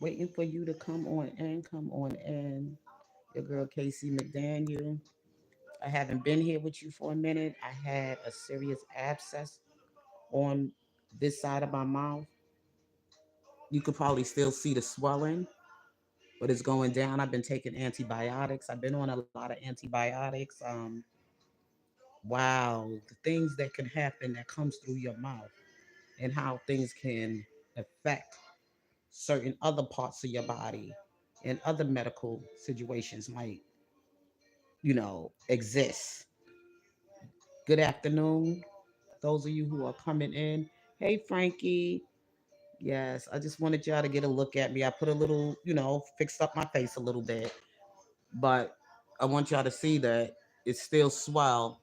Waiting for you to come on in. Come on in. Your girl Casey McDaniel. I haven't been here with you for a minute. I had a serious abscess on this side of my mouth. You could probably still see the swelling, but it's going down. I've been taking antibiotics. I've been on a lot of antibiotics. Wow, the things that can happen that comes through your mouth and how things can affect certain other parts of your body and other medical situations might, exist. Good afternoon, those of you who are coming in. Hey, Frankie. Yes, I just wanted y'all to get a look at me. I put a little, fixed up my face a little bit, but I want y'all to see that it's still swell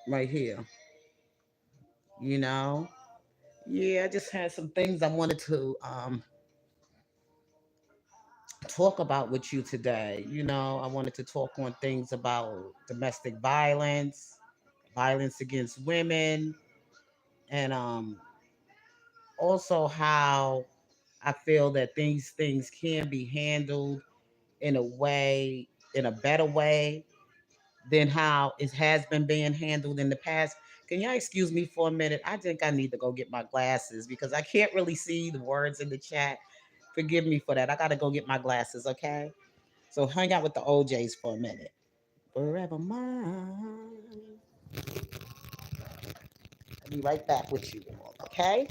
right here, you know? Yeah, I just had some things I wanted to talk about with you today. I wanted to talk on things about domestic violence, violence against women, and also how I feel that these things can be handled in a way, in a better way than how it has been being handled in the past. Can y'all excuse me for a minute? I think I need to go get my glasses because I can't really see the words in the chat. Forgive me for that. I got to go get my glasses, okay? So hang out with the OJs for a minute. Forever mine. I'll be right back with you all, okay?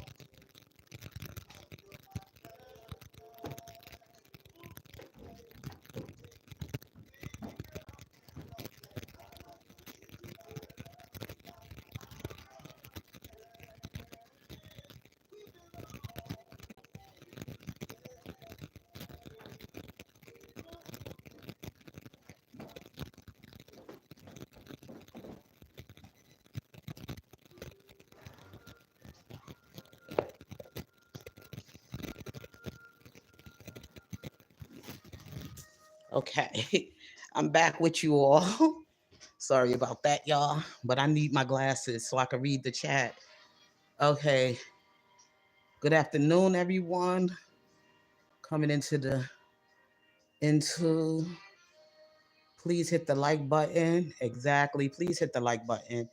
Okay. I'm back with you all. Sorry about that, y'all. But I need my glasses so I can read the chat. Okay. Good afternoon, everyone. Coming into please hit the like button. Exactly. Please hit the like button.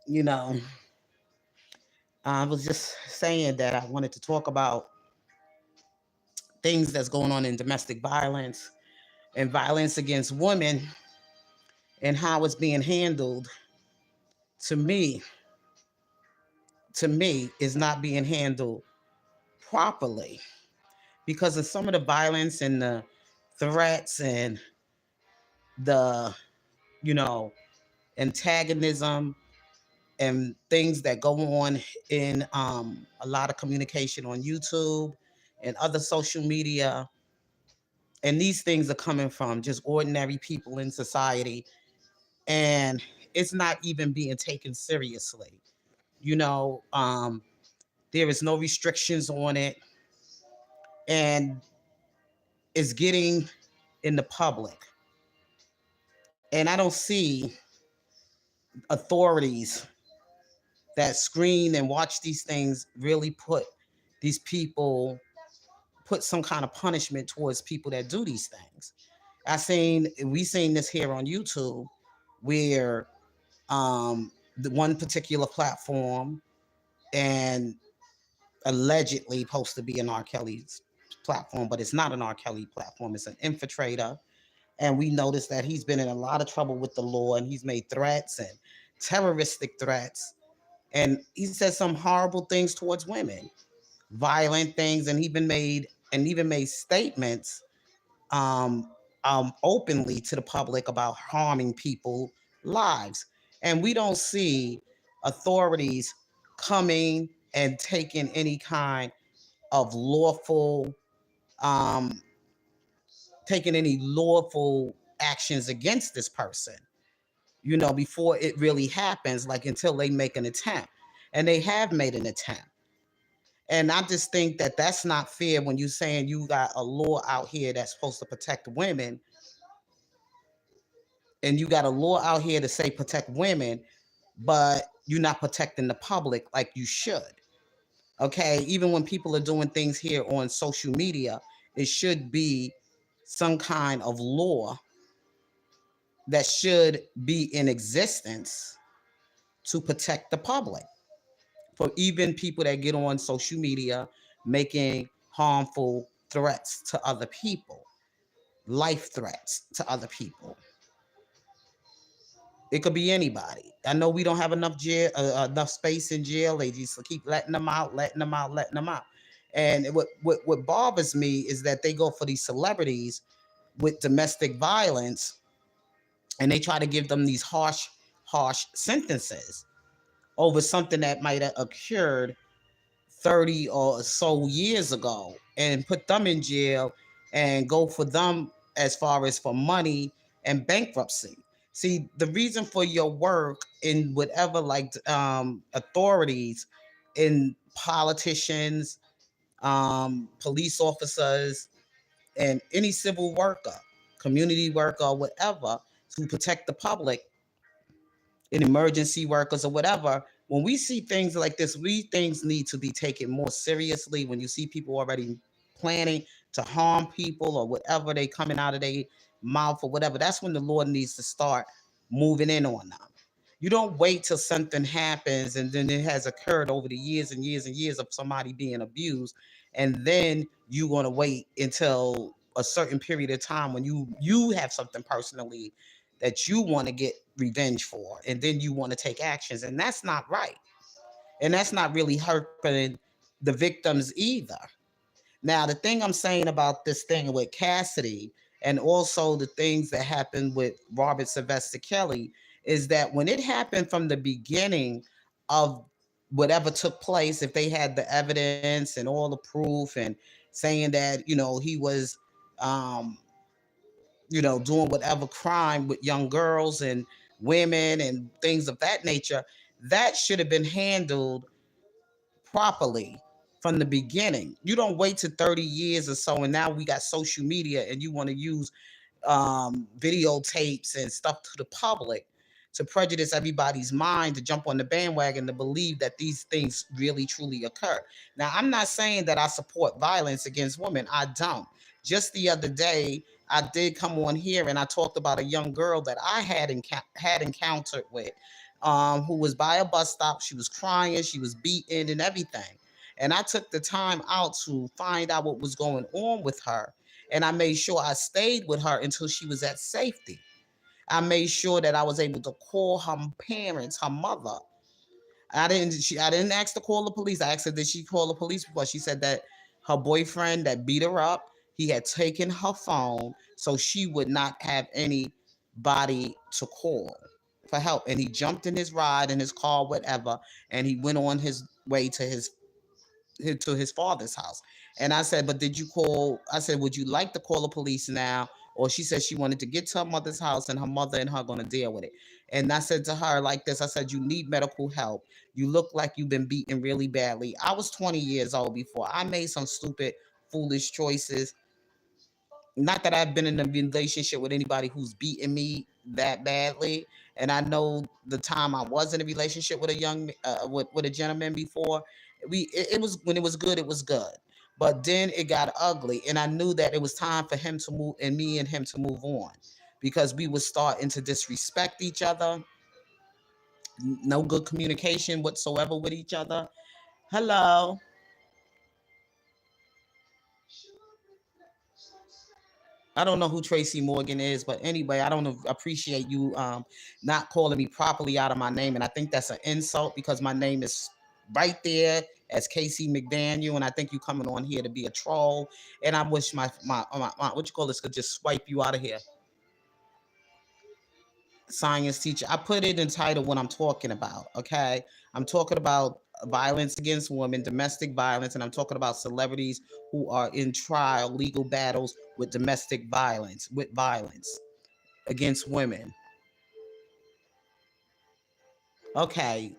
You know, I was just saying that I wanted to talk about things that's going on in domestic violence and violence against women and how it's being handled. To me, is not being handled properly because of some of the violence and the threats and the, you know, antagonism and things that go on in a lot of communication on YouTube and other social media. And these things are coming from just ordinary people in society. And it's not even being taken seriously. You know, there is no restrictions on it. And it's getting in the public. And I don't see authorities that screen and watch these things really put these people put some kind of punishment towards people that do these things. We seen this here on YouTube where the one particular platform and allegedly supposed to be an R. Kelly's platform, but it's not an R. Kelly platform. It's an infiltrator. And we noticed that he's been in a lot of trouble with the law and he's made threats and terroristic threats. And he said some horrible things towards women, violent things, and even made statements um, openly to the public about harming people lives. And we don't see authorities coming and taking any kind of um, taking any lawful actions against this person, before it really happens, like until they make an attempt. And they have made an attempt. And I just think that that's not fair when you're saying you got a law out here that's supposed to protect women, and you got a law out here to say protect women, but you're not protecting the public like you should. Okay, even when people are doing things here on social media, it should be some kind of law that should be in existence to protect the public for even people that get on social media making harmful threats to other people, life threats to other people. It could be anybody. I know we don't have enough jail, enough space in jail. They just keep letting them out, letting them out, letting them out. And what bothers me is that they go for these celebrities with domestic violence, and they try to give them these harsh sentences over something that might have occurred 30 or so years ago, and put them in jail and go for them as far as for money and bankruptcy. See, the reason for your work in whatever, like, authorities, in politicians, police officers, and any civil worker, community worker, whatever, to protect the public, in emergency workers or whatever, when we see things like this, we things need to be taken more seriously. When you see people already planning to harm people or whatever they coming out of their mouth or whatever, that's when the Lord needs to start moving in on them. You don't wait till something happens and then it has occurred over the years and years and years of somebody being abused, and then you want to wait until a certain period of time when you have something personally that you want to get revenge for, and then you want to take actions, and that's not right, and that's not really helping the victims either. Now, the thing I'm saying about this thing with Cassidy, and also the things that happened with Robert Sylvester Kelly, is that when it happened from the beginning of whatever took place, if they had the evidence and all the proof and saying that, he was, um, doing whatever crime with young girls and women and things of that nature, that should have been handled properly from the beginning. You don't wait to 30 years or so, and now we got social media, and you want to use videotapes and stuff to the public to prejudice everybody's mind to jump on the bandwagon to believe that these things really truly occur. Now, I'm not saying that I support violence against women. I don't. Just the other day, I did come on here and I talked about a young girl that I had encountered with, who was by a bus stop. She was crying, she was beaten, and everything. And I took the time out to find out what was going on with her, and I made sure I stayed with her until she was at safety. I made sure that I was able to call her parents, her mother. I didn't ask to call the police. I asked her, did she call the police? Because she said that her boyfriend that beat her up, he had taken her phone so she would not have anybody to call for help. And he jumped in his ride, in his car, whatever, and he went on his way to his father's house. And I said, but did you call? I said, would you like to call the police now? Or she said she wanted to get to her mother's house and her mother and her going to deal with it. And I said to her like this, I said, you need medical help. You look like you've been beaten really badly. I was 20 years old before I made some stupid, foolish choices. Not that I've been in a relationship with anybody who's beaten me that badly. And I know the time I was in a relationship with a with a gentleman before, it was, when it was good, it was good. But then it got ugly, and I knew that it was time for him to move and me and him to move on, because we were starting to disrespect each other. No good communication whatsoever with each other. Hello. I don't know who Tracy Morgan is, but anyway, I don't appreciate you not calling me properly out of my name, and I think that's an insult because my name is right there as Casey McDaniel, and I think you coming on here to be a troll, and I wish my what you call this could just swipe you out of here. Science teacher. I put it in title what I'm talking about. Okay, I'm talking about violence against women, domestic violence, and I'm talking about celebrities who are in trial, legal battles with domestic violence, with violence against women. Okay,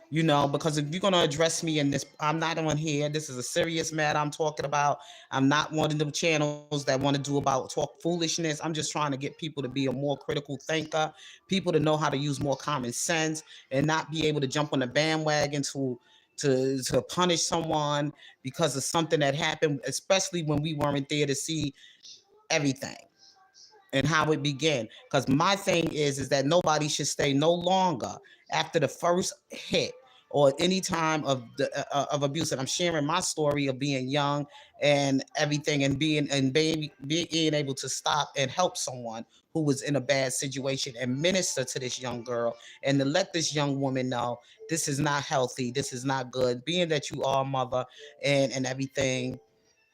because if you're going to address me in this, I'm not on here. This is a serious matter I'm talking about. I'm not one of them channels that want to do about talk foolishness. I'm just trying to get people to be a more critical thinker, people to know how to use more common sense and not be able to jump on the bandwagon to to punish someone because of something that happened, especially when we weren't there to see everything and how it began. Because my thing is that nobody should stay no longer after the first hit or any time of abuse. And I'm sharing my story of being young and everything, and being able to stop and help someone who was in a bad situation and minister to this young girl and to let this young woman know this is not healthy, this is not good. Being that you are a mother and everything,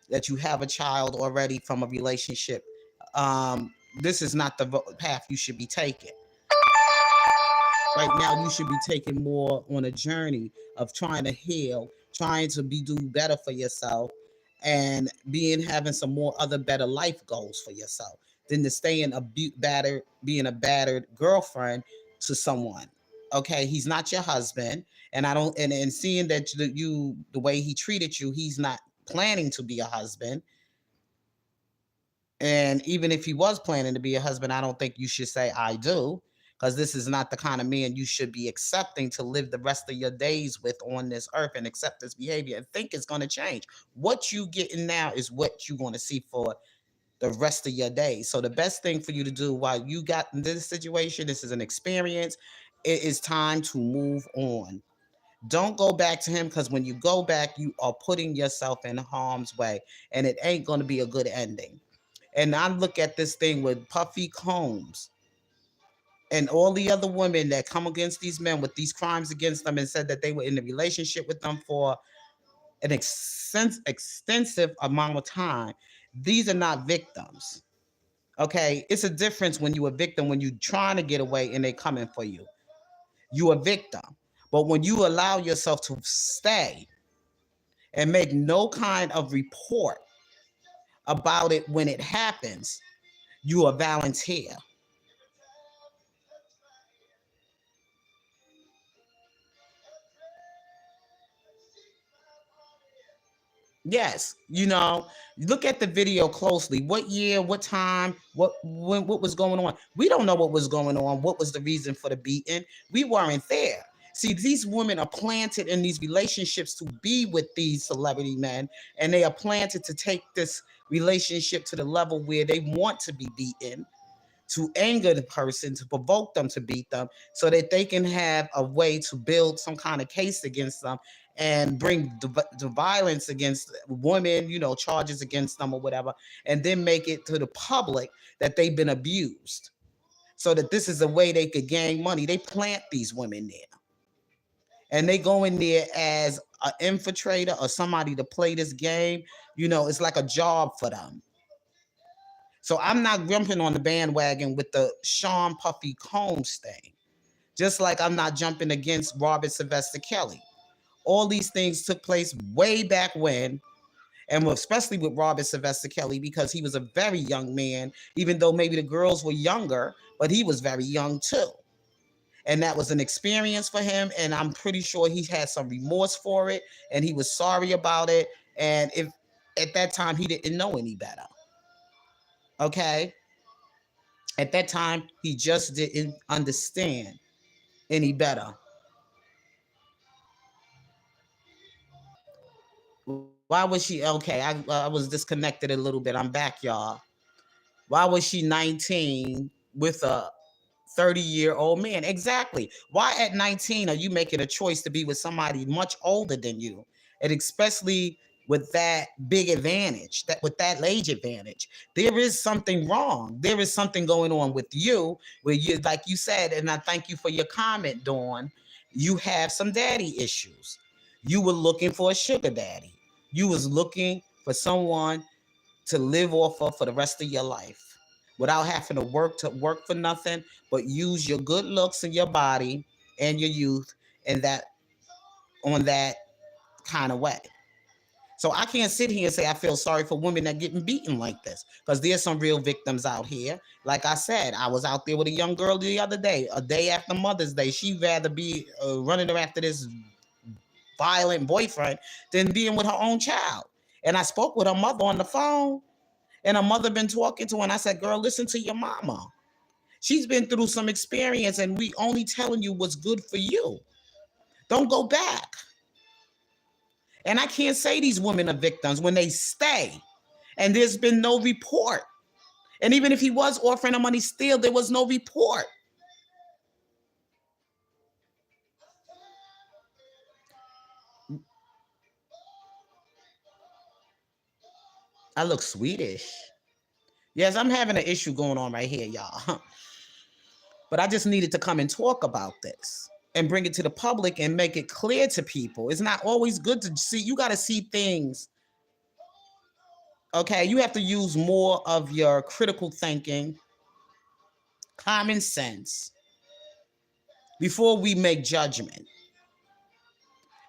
that you have a child already from a relationship, um, this is not the path you should be taking. Right now, you should be taking more on a journey of trying to heal, trying to do better for yourself, and having some more other better life goals for yourself than to stay in being a battered girlfriend to someone. Okay, he's not your husband, and I don't, and seeing that the way he treated you, he's not planning to be a husband. And even if he was planning to be a husband, I don't think you should say I do, because this is not the kind of man you should be accepting to live the rest of your days with on this earth and accept this behavior and think it's going to change. What you getting now is what you're going to see for the rest of your days. So the best thing for you to do while you got in this situation, this is an experience, it is time to move on. Don't go back to him, because when you go back, you are putting yourself in harm's way, and it ain't going to be a good ending. And I look at this thing with Puffy Combs and all the other women that come against these men with these crimes against them and said that they were in a relationship with them for an extensive amount of time. These are not victims. Okay, it's a difference when you're a victim, when you're trying to get away and they coming for you. You're a victim. But when you allow yourself to stay and make no kind of report about it when it happens, you are a volunteer. Yes, look at the video closely. What year, what time, what was going on? We don't know what was going on. What was the reason for the beating? We weren't there. See, these women are planted in these relationships to be with these celebrity men, and they are planted to take this relationship to the level where they want to be beaten, to anger the person, to provoke them to beat them, so that they can have a way to build some kind of case against them and bring the violence against women, charges against them or whatever, and then make it to the public that they've been abused, so that this is a way they could gain money. They plant these women there, and they go in there as an infiltrator or somebody to play this game. It's like a job for them. So I'm not jumping on the bandwagon with the Sean Puffy Combs thing, just like I'm not jumping against Robert Sylvester Kelly. All these things took place way back when, and especially with Robert Sylvester Kelly, because he was a very young man, even though maybe the girls were younger, but he was very young too. And that was an experience for him, and I'm pretty sure he had some remorse for it, and he was sorry about it. And if at that time he didn't know any better. Okay? At that time, he just didn't understand any better. Why was she okay? I was disconnected a little bit. I'm back, y'all. Why was she 19 with a 30-year-old man? Exactly. Why at 19 are you making a choice to be with somebody much older than you? And especially with that big advantage, that with that age advantage, there is something wrong. There is something going on with you where you, like you said, and I thank you for your comment, Dawn. You have some daddy issues. You were looking for a sugar daddy. You was looking for someone to live off of for the rest of your life without having to work for nothing, but use your good looks and your body and your youth and that on that kind of way. So I can't sit here and say I feel sorry for women that getting beaten like this, because there's some real victims out here. Like I said, I was out there with a young girl the other day, a day after Mother's Day. She'd rather be running after this violent boyfriend than being with her own child. And I spoke with her mother on the phone, and her mother been talking to her, and I said, girl, listen to your mama. She's been through some experience, and we only telling you what's good for you. Don't go back. And I can't say these women are victims when they stay and there's been no report. And even if he was offering her money still, there was no report. I look Swedish. Yes, I'm having an issue going on right here, y'all. But I just needed to come and talk about this and bring it to the public and make it clear to people. It's not always good to see. You got to see things. Okay, you have to use more of your critical thinking, common sense before we make judgment.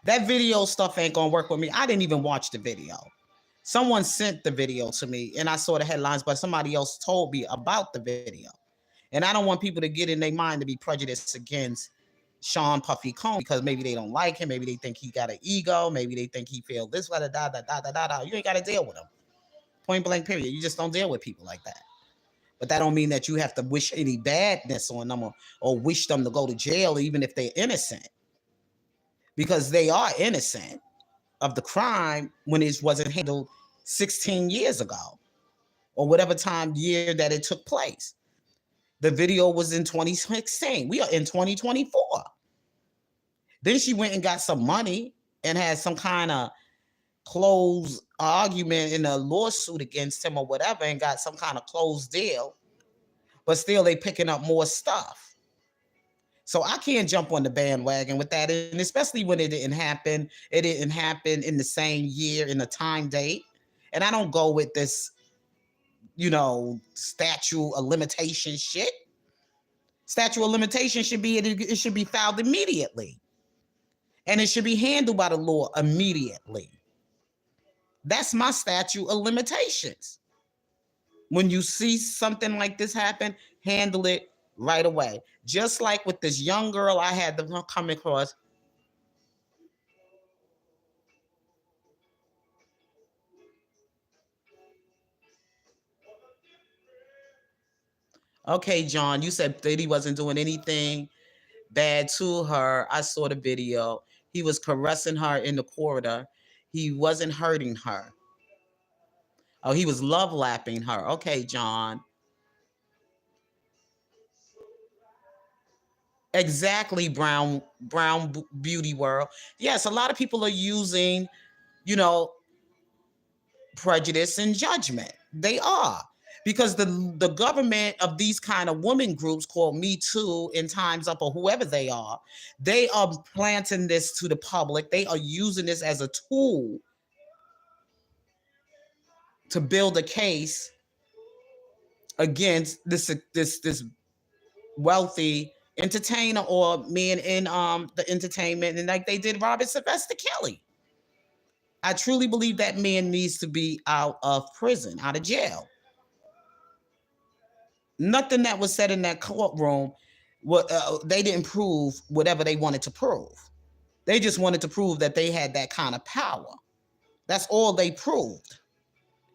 That video stuff ain't gonna work with me. I didn't even watch the video. Someone sent the video to me and I saw the headlines, but somebody else told me about the video. And I don't want people to get in their mind to be prejudiced against Sean Puffy Combs because maybe they don't like him, maybe they think he got an ego, maybe they think he feel this, da da da da da da da. You ain't got to deal with him. Point blank, period. You just don't deal with people like that. But that don't mean that you have to wish any badness on them or wish them to go to jail, even if they're innocent, because they are innocent of the crime when it wasn't handled 16 years ago or whatever year that it took place. The video was in 2016. We are in 2024. Then she went and got some money and had some kind of closed argument in a lawsuit against him or whatever and got some kind of closed deal. But still, they picking up more stuff. So I can't jump on the bandwagon with that. And especially when it didn't happen. It didn't happen in the same year, in the time date. And I don't go with this, statute of limitation shit. Statute of limitation should be, it should be filed immediately. And it should be handled by the law immediately. That's my statute of limitations. When you see something like this happen, handle it right away. Just like with this young girl I had to come across. Okay, John, you said that he wasn't doing anything bad to her. I saw the video. He was caressing her in the corridor. He wasn't hurting her. Oh, he was love lapping her. Okay, John. Exactly, Brown Beauty World. Yes, a lot of people are using, prejudice and judgment. They are. Because the government of these kind of women groups called Me Too and Time's Up or whoever they are planting this to the public. They are using this as a tool to build a case against this wealthy entertainer or men in the entertainment, and like they did Robert Sylvester Kelly. I truly believe that man needs to be out of prison, out of jail. Nothing that was said in that courtroom, they didn't prove whatever they wanted to prove. They just wanted to prove that they had that kind of power. That's all they proved.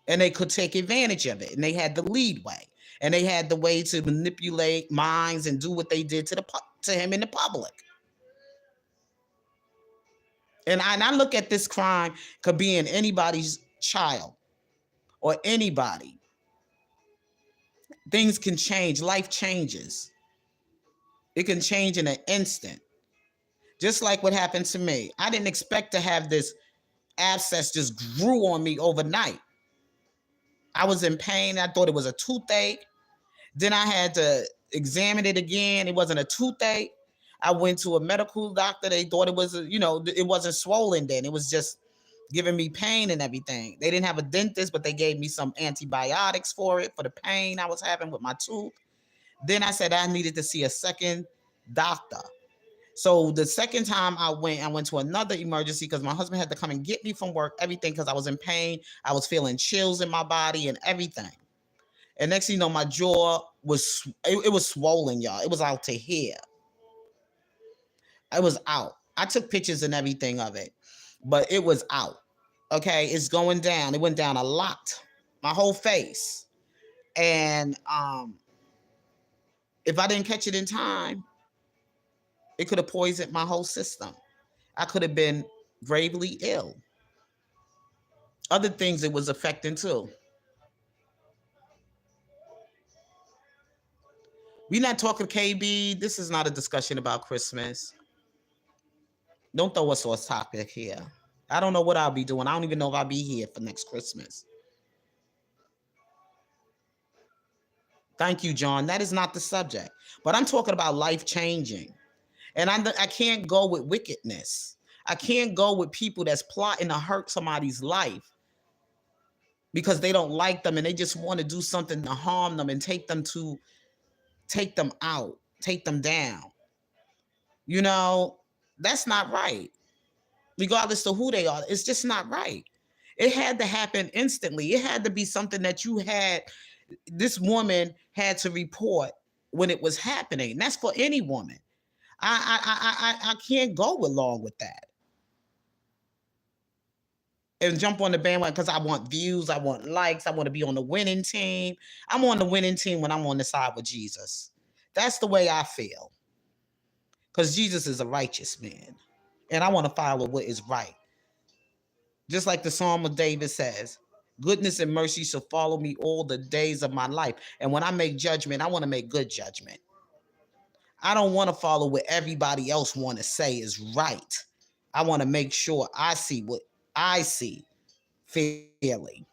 And they could take advantage of it. And they had the lead way. And they had the way to manipulate minds and do what they did to him in the public. And I look at this crime could be in anybody's child or anybody. Things can change. Life changes. It can change in an instant. Just like what happened to me. I didn't expect to have this abscess just grew on me overnight. I was in pain. I thought it was a toothache. Then I had to examine it again. It wasn't a toothache. I went to a medical doctor. They thought it was, it wasn't swollen then. It was just giving me pain and everything. They didn't have a dentist, but they gave me some antibiotics for it, for the pain I was having with my tooth. Then I said I needed to see a second doctor. So the second time I went to another emergency because my husband had to come and get me from work, everything, because I was in pain. I was feeling chills in my body and everything. And next thing you know, my jaw was, it was swollen, y'all. It was out to here. It was out. I took pictures and everything of it, but it was out. Okay, it's going down. It went down a lot. My whole face. And if I didn't catch it in time, it could have poisoned my whole system. I could have been gravely ill. Other things it was affecting too. We not talking KB. This is not a discussion about Christmas. Don't throw us off topic here. I don't know what I'll be doing. I don't even know if I'll be here for next Christmas. Thank you, John. That is not the subject. But I'm talking about life changing. And I can't go with wickedness. I can't go with people that's plotting to hurt somebody's life because they don't like them and they just want to do something to harm them and take them out, take them down. You know, that's not right. Regardless of who they are, it's just not right. It had to happen instantly. It had to be something that this woman had to report when it was happening. That's for any woman. I can't go along with that and jump on the bandwagon because I want views, I want likes, I want to be on the winning team. I'm on the winning team when I'm on the side with Jesus. That's the way I feel. Because Jesus is a righteous man. And I want to follow what is right. Just like the Psalm of David says, goodness and mercy shall follow me all the days of my life. And when I make judgment, I want to make good judgment. I don't want to follow what everybody else want to say is right. I want to make sure I see what I see fairly.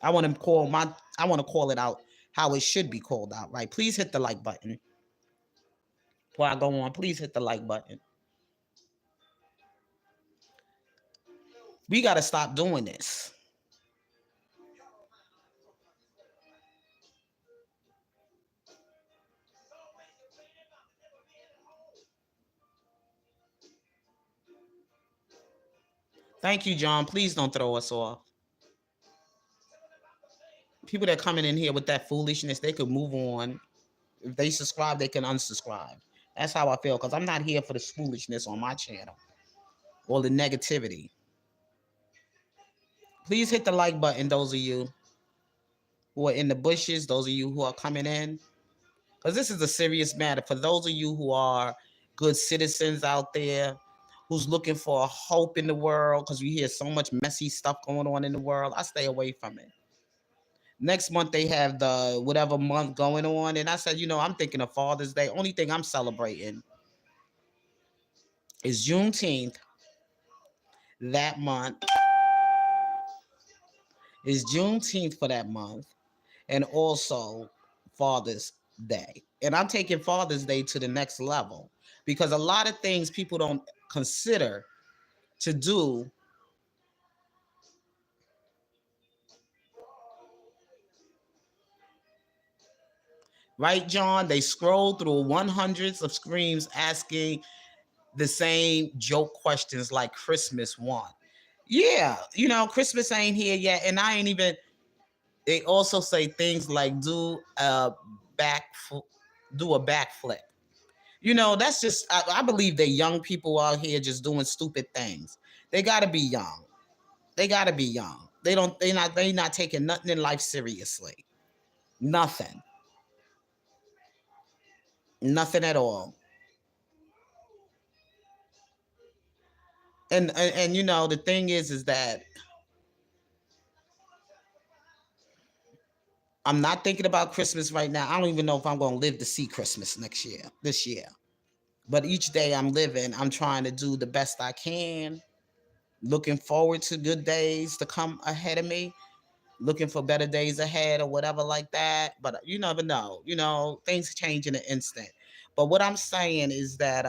I want to call it out how it should be called out, right? Please hit the like button. Before I go on, please hit the like button. We got to stop doing this. Thank you, John. Please don't throw us off. People that coming in here with that foolishness, they could move on. If they subscribe, they can unsubscribe. That's how I feel because I'm not here for this foolishness on my channel or the negativity. Please hit the like button, those of you who are in the bushes, those of you who are coming in, because this is a serious matter. For those of you who are good citizens out there, who's looking for a hope in the world, because we hear so much messy stuff going on in the world, I stay away from it. Next month they have the whatever month going on, and I said, I'm thinking of Father's Day. Only thing I'm celebrating is Juneteenth. That month is Juneteenth for that month, and also Father's Day. And I'm taking Father's Day to the next level because a lot of things people don't consider to do. Right, John? They scroll through hundreds of screens asking the same joke questions like Christmas one. Yeah, Christmas ain't here yet, and I ain't even. They also say things like back, do a backflip. That's just. I believe that young people out here just doing stupid things. They gotta be young. They gotta be young. They don't. They not taking nothing in life seriously. Nothing. Nothing at all. And the thing is that I'm not thinking about Christmas right now. I don't even know if I'm going to live to see Christmas this year. But each day I'm living, I'm trying to do the best I can. Looking forward to good days to come ahead of me. Looking for better days ahead or whatever like that. But you never know. Things change in an instant. But what I'm saying is that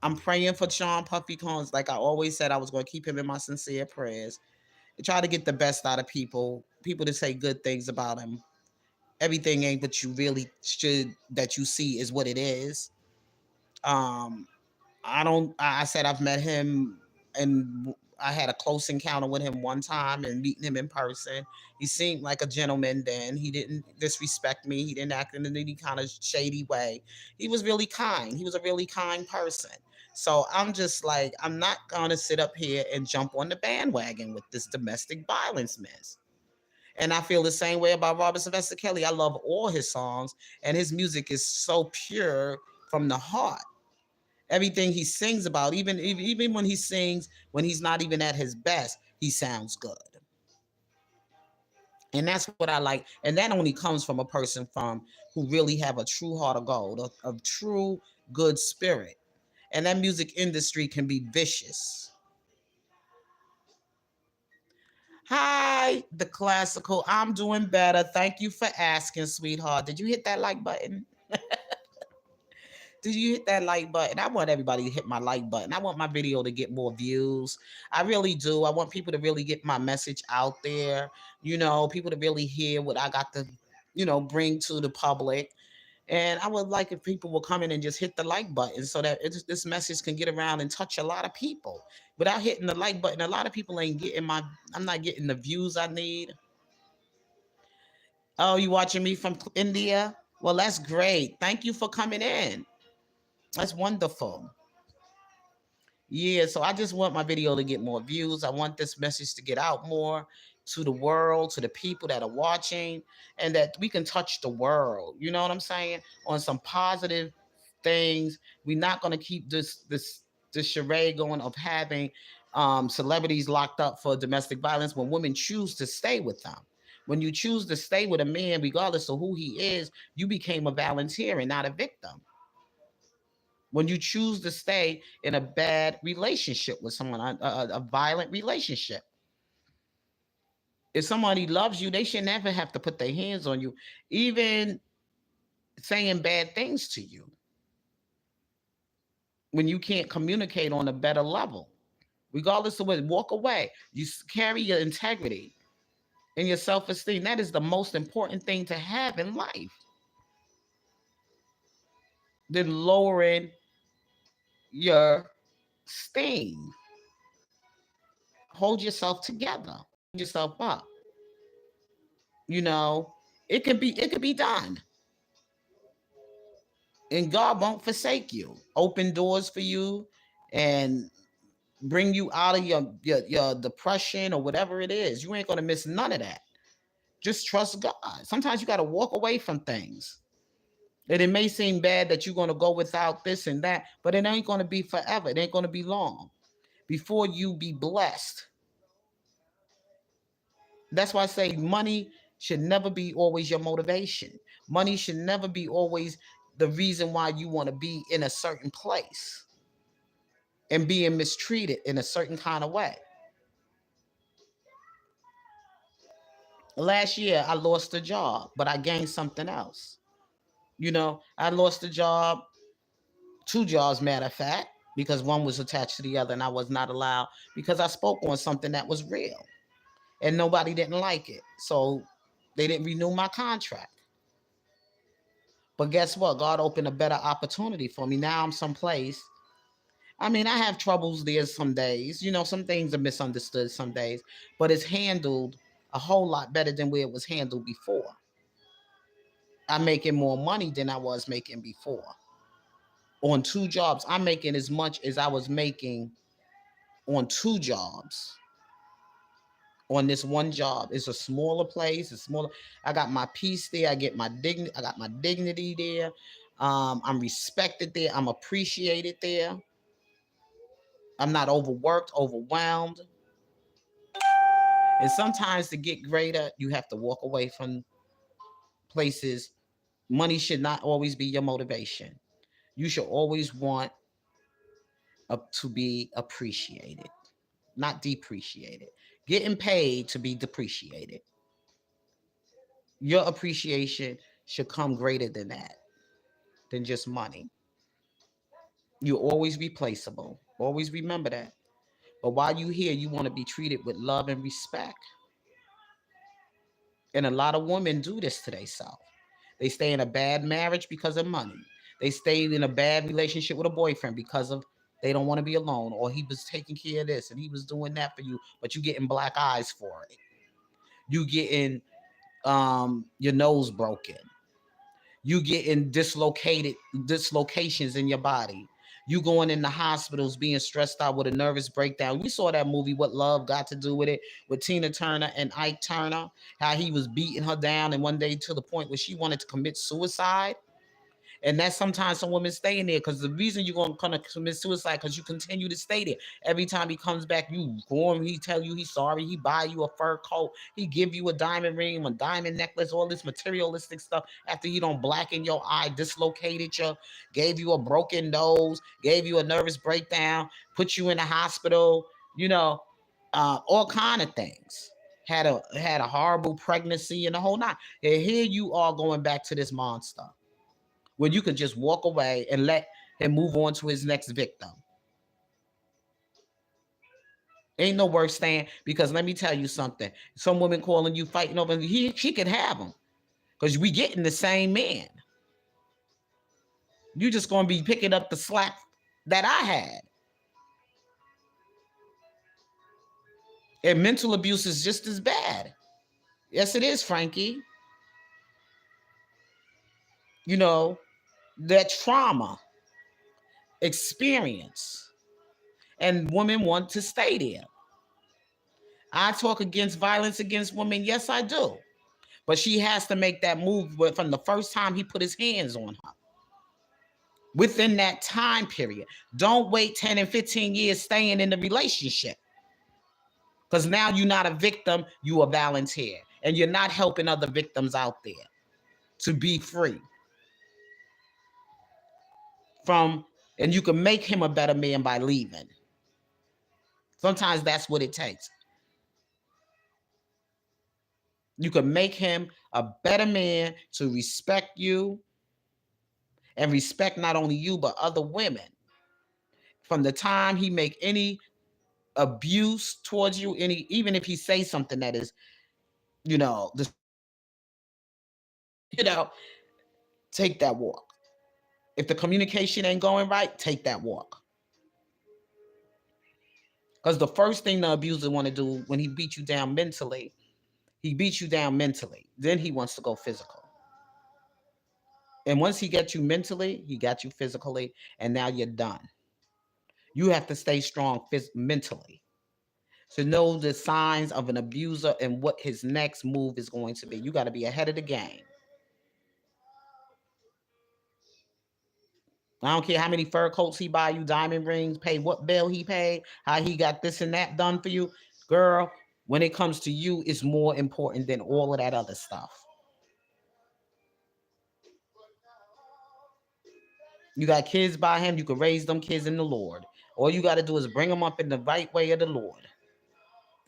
I'm praying for Sean Puffy Combs. Like I always said, I was going to keep him in my sincere prayers. Try to get the best out of people to say good things about him. Everything ain't what you really should that you see is what it is. I said I've met him and I had a close encounter with him one time and meeting him in person. He seemed like a gentleman then. He didn't disrespect me. He didn't act in any kind of shady way. He was really kind. He was a really kind person. So I'm just like, I'm not going to sit up here and jump on the bandwagon with this domestic violence mess. And I feel the same way about Robert Sylvester Kelly. I love all his songs, and his music is so pure from the heart. Everything he sings about, even when he sings when he's not even at his best, he sounds good. And that's what I like. And that only comes from a person from who really have a true heart of gold, a true good spirit. And that music industry can be vicious. Hi, the classical. I'm doing better. Thank you for asking, sweetheart. Did you hit that like button? Did you hit that like button? I want everybody to hit my like button. I want my video to get more views. I really do. I want people to really get my message out there. People to really hear what I got to, bring to the public. And I would like if people will come in and just hit the like button so that this message can get around and touch a lot of people. Without hitting the like button, a lot of people ain't getting I'm not getting the views I need. Oh, you watching me from India? Well, that's great. Thank you for coming in. That's wonderful. Yeah, so I just want my video to get more views. I want this message to get out more to the world, to the people that are watching, and that we can touch the world. You know what I'm saying? On some positive things. We're not going to keep this charade going of having celebrities locked up for domestic violence when women choose to stay with them. When you choose to stay with a man, regardless of who he is, you became a volunteer and not a victim. When you choose to stay in a bad relationship with someone, a violent relationship. If somebody loves you, they should never have to put their hands on you, even saying bad things to you when you can't communicate on a better level. Regardless of what, walk away. You carry your integrity and your self-esteem. That is the most important thing to have in life. Than lowering your steam. Hold yourself together. Hold yourself up. It could be done. And God won't forsake you. Open doors for you and bring you out of your depression or whatever it is. You ain't gonna miss none of that. Just trust God. Sometimes you gotta walk away from things. And it may seem bad that you're gonna go without this and that, but it ain't gonna be forever. It ain't gonna be long before you be blessed. That's why I say money should never be always your motivation. Money should never be always the reason why you want to be in a certain place and being mistreated in a certain kind of way. Last year, I lost a job, but I gained something else. I lost a job, two jobs, matter of fact, because one was attached to the other and I was not allowed because I spoke on something that was real and nobody didn't like it. So they didn't renew my contract. But guess what? God opened a better opportunity for me. Now I'm someplace. I mean, I have troubles there some days. Some things are misunderstood some days, but it's handled a whole lot better than where it was handled before. I'm making more money than I was making before. On two jobs, I'm making as much as I was making on two jobs. On this one job, it's a smaller place. It's smaller. I got my peace there. I got my dignity there. I'm respected there. I'm appreciated there. I'm not overworked, overwhelmed. And sometimes to get greater, you have to walk away from places. Money should not always be your motivation. You should always want to be appreciated, not depreciated. Getting paid to be depreciated. Your appreciation should come greater than that, than just money. You're always replaceable. Always remember that. But while you're here, you want to be treated with love and respect. And a lot of women do this to themselves. They stay in a bad marriage because of money. They stayed in a bad relationship with a boyfriend because of they don't want to be alone, or he was taking care of this and he was doing that for you, but you getting black eyes for it. You getting your nose broken. You getting dislocations in your body. You going in the hospitals being stressed out with a nervous breakdown. We saw that movie, What Love Got to Do with It, with Tina Turner and Ike Turner, how he was beating her down and one day to the point where she wanted to commit suicide. And that's sometimes some women stay in there because the reason you're gonna kind of commit suicide because you continue to stay there. Every time he comes back, you go him, he tell you he's sorry, he buy you a fur coat, he give you a diamond ring, a diamond necklace, all this materialistic stuff after he don't blacken your eye, dislocated you, gave you a broken nose, gave you a nervous breakdown, put you in the hospital, you know, all kind of things. Had a horrible pregnancy and the whole nine. And here you are going back to this monster when you could just walk away and let him move on to his next victim. Ain't no worse staying because let me tell you something. Some women calling you fighting over she could have him because we getting the same man. You just gonna be picking up the slack that I had. And mental abuse is just as bad. Yes, it is, Frankie. You know, that trauma experience. And women want to stay there. I talk against violence against women. Yes, I do. But she has to make that move from the first time he put his hands on her. Within that time period. Don't wait 10 and 15 years staying in the relationship. Because now you're not a victim, you a volunteer. And you're not helping other victims out there to be free. And you can make him a better man by leaving. Sometimes that's what it takes. You can make him a better man to respect you and respect not only you, but other women. From the time he make any abuse towards you, even if he says something that is, take that walk. If the communication ain't going right, take that walk. Because the first thing the abuser want to do when he beats you down mentally, he beats you down mentally. Then he wants to go physical. And once he gets you mentally, he got you physically, and now you're done. You have to stay strong mentally to know the signs of an abuser and what his next move is going to be. You got to be ahead of the game. I don't care how many fur coats he buy you, diamond rings, pay what bill he paid, how he got this and that done for you. Girl, when it comes to you, it's more important than all of that other stuff. You got kids by him, you can raise them kids in the Lord. All you got to do is bring them up in the right way of the Lord.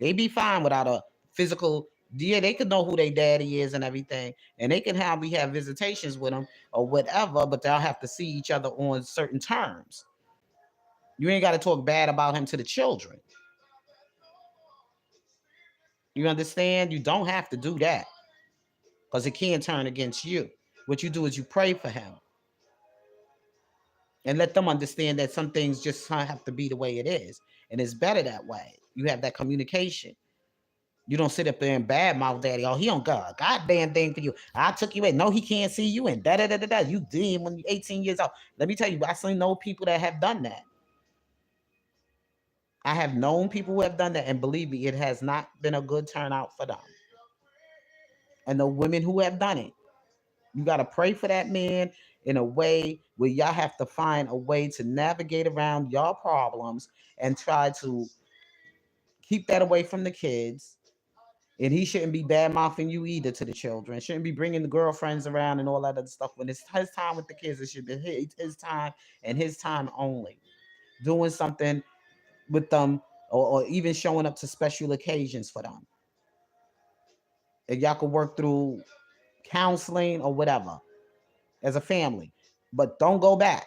They be fine without a physical. Yeah, they can know who their daddy is and everything, and they can have visitations with them or whatever, but they'll have to see each other on certain terms. You ain't got to talk bad about him to the children. You understand? You don't have to do that because it can turn against you. What you do is you pray for him and let them understand that some things just have to be the way it is, and it's better that way. You have that communication. You don't sit up there and badmouth daddy. Oh, he don't got a goddamn thing for you. I took you in. No, he can't see you in. Da da da da da. You did when you're 18 years old. Let me tell you, I still know people that have done that. I have known people who have done that, and believe me, it has not been a good turnout for them. And the women who have done it, you got to pray for that man in a way where y'all have to find a way to navigate around y'all problems and try to keep that away from the kids. And he shouldn't be bad mouthing you either to the children. Shouldn't be bringing the girlfriends around and all that other stuff. When it's his time with the kids, it should be his time and his time only. Doing something with them or even showing up to special occasions for them. And y'all could work through counseling or whatever as a family. But don't go back.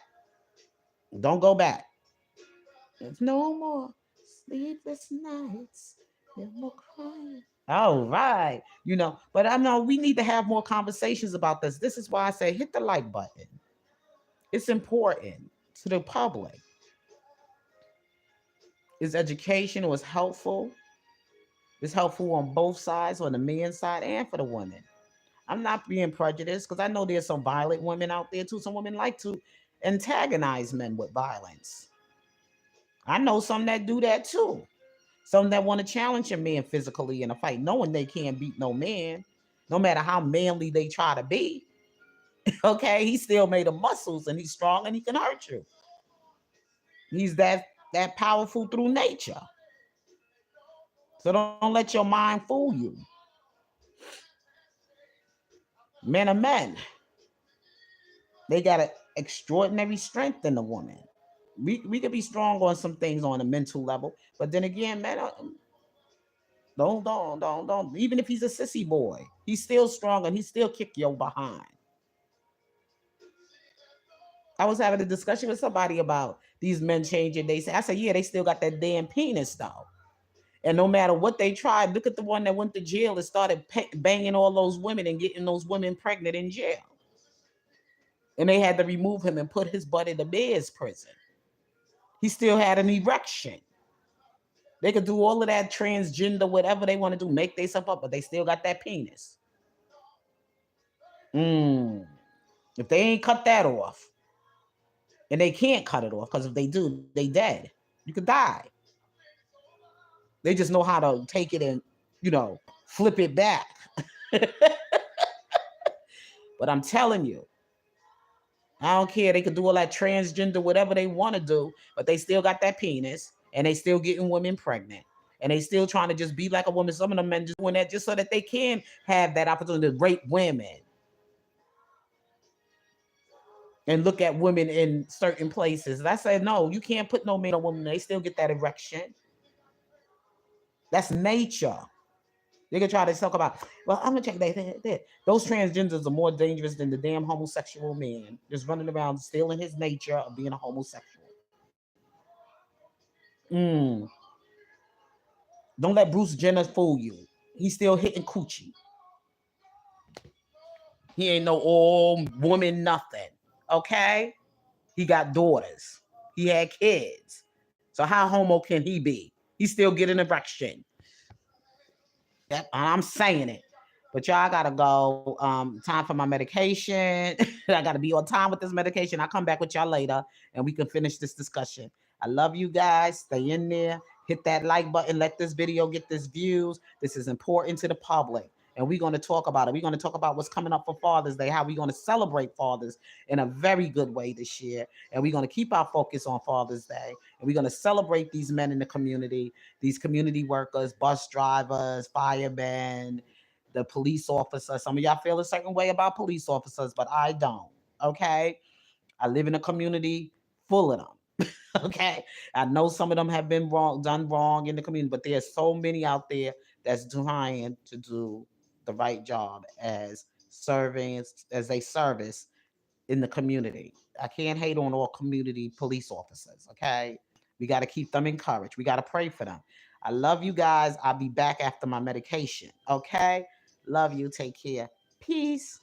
Don't go back. There's no more sleepless nights. No more crying. All right. But I know we need to have more conversations about this. This is why I say hit the like button. It's important to the public. It's educational, it's helpful. It's helpful on both sides, on the men's side and for the women. I'm not being prejudiced because I know there's some violent women out there too. Some women like to antagonize men with violence. I know some that do that too. Some that want to challenge a man physically in a fight, knowing they can't beat no man, no matter how manly they try to be. Okay, he still made of muscles and he's strong and he can hurt you. He's that powerful through nature. So don't let your mind fool you. Men are men. They got an extraordinary strength in the woman. We could be strong on some things on a mental level, but then again, men are, don't. Even if he's a sissy boy, he's still strong and he still kick your behind. I was having a discussion with somebody about these men changing. They say, I said, yeah, they still got that damn penis though. And no matter what they tried, look at the one that went to jail and started banging all those women and getting those women pregnant in jail. And they had to remove him and put his butt in the men's prison. He still had an erection. They could do all of that transgender, whatever they want to do, make themselves up, but they still got that penis. If they ain't cut that off, and they can't cut it off, because if they do, they dead. You could die. They just know how to take it and, flip it back. But I'm telling you, I don't care. They could do all that transgender, whatever they want to do, but they still got that penis, and they still getting women pregnant. And they still trying to just be like a woman. Some of them men just doing that just so that they can have that opportunity to rape women. And look at women in certain places. And I said, no, you can't put no man or woman. They still get that erection. That's nature. They can try to talk about, well, I'm gonna check that. Those transgenders are more dangerous than the damn homosexual man just running around stealing his nature of being a homosexual. Don't let Bruce Jenner fool you. He's still hitting coochie. He ain't no all woman nothing. Okay? He got daughters. He had kids. So how homo can he be? He's still getting erection. Yep, I'm saying it. But y'all gotta go. Time for my medication. I gotta be on time with this medication. I'll come back with y'all later and we can finish this discussion. I love you guys. Stay in there. Hit that like button. Let this video get this views. This is important to the public. And we're going to talk about it. We're going to talk about what's coming up for Father's Day, how we're going to celebrate fathers in a very good way this year. And we're going to keep our focus on Father's Day. And we're going to celebrate these men in the community, these community workers, bus drivers, firemen, the police officers. Some of y'all feel a certain way about police officers, but I don't. Okay? I live in a community full of them. Okay? I know some of them have been done wrong in the community, but there's so many out there that's trying to do the right job as they service in the community. I can't hate on all community police officers, okay? We got to keep them encouraged. We got to pray for them. I love you guys. I'll be back after my medication, okay? Love you. Take care. Peace.